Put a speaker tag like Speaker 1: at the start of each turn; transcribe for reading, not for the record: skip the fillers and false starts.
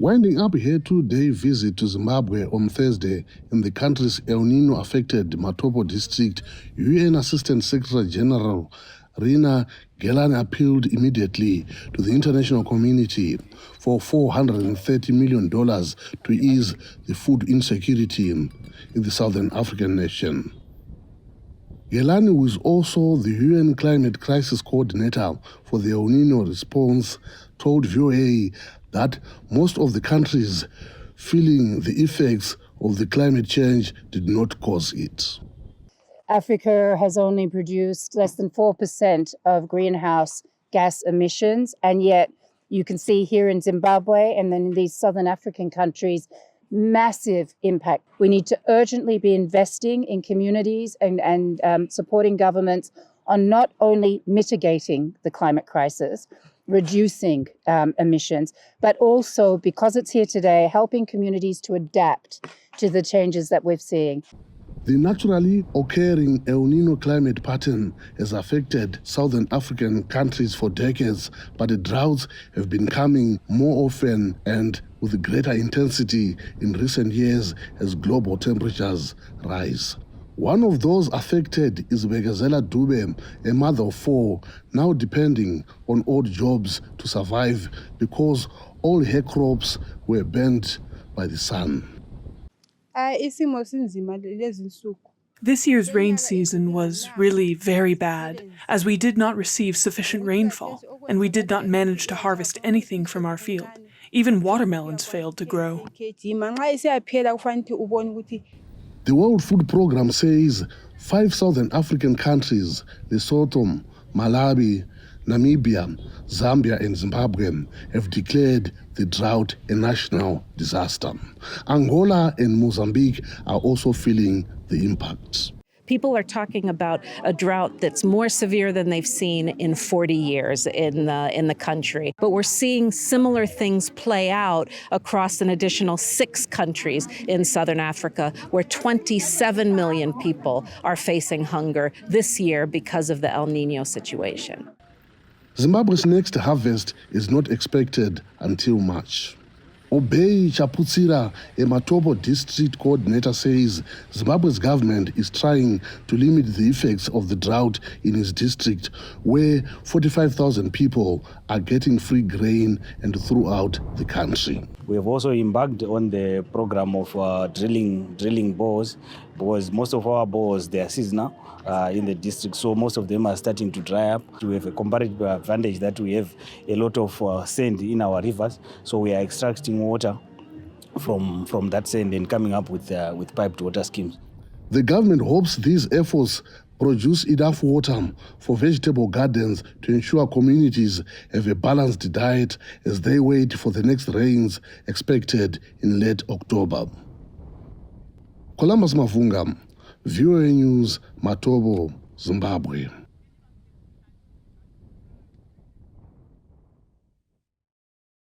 Speaker 1: Winding up her two-day visit to Zimbabwe on Thursday in the country's El Niño-affected Matopo district, UN Assistant Secretary General Rina Gelani appealed immediately to the international community for $430 million to ease the food insecurity in the southern African nation. Gelani, who is also the UN Climate Crisis Coordinator for the El Niño response, told VOA that most of the countries feeling the effects of the climate change did not cause it.
Speaker 2: Africa has only produced less than 4% of greenhouse gas emissions, and yet you can see here in Zimbabwe and then in these southern African countries, massive impact. We need to urgently be investing in communities and supporting governments on not only mitigating the climate crisis, reducing emissions, but also, because it's here today, helping communities to adapt to the changes that we're seeing.
Speaker 1: The naturally occurring El Niño climate pattern has affected southern African countries for decades, but the droughts have been coming more often and with greater intensity in recent years as global temperatures rise. One of those affected is Bekezela Dube, a mother of four, now depending on odd jobs to survive because all her crops were burnt by the sun.
Speaker 3: This year's rain season was really very bad, as we did not receive sufficient rainfall, and we did not manage to harvest anything from our field. Even watermelons failed to grow.
Speaker 1: The World Food Programme says 5 southern African countries, Lesotho, Malawi, Namibia, Zambia and Zimbabwe, have declared the drought a national disaster. Angola and Mozambique are also feeling the impacts.
Speaker 4: People are talking about a drought that's more severe than they've seen in 40 years in the country. But we're seeing similar things play out across an additional 6 countries in southern Africa, where 27 million people are facing hunger this year because of the El Niño situation.
Speaker 1: Zimbabwe's next harvest is not expected until March. Obey Chaputsira, a Matopo district coordinator, says Zimbabwe's government is trying to limit the effects of the drought in his district, where 45,000 people are getting free grain and throughout the country.
Speaker 5: We have also embarked on the program of drilling bores, because most of our bores, they are seasonal in the district, so most of them are starting to dry up. We have a comparative advantage that we have a lot of sand in our rivers, so we are extracting water from that sand and coming up with piped water schemes.
Speaker 1: The government hopes these efforts produce enough water for vegetable gardens to ensure communities have a balanced diet as they wait for the next rains expected in late October. Columbus Mavhunga, VOA News, Matopo, Zimbabwe.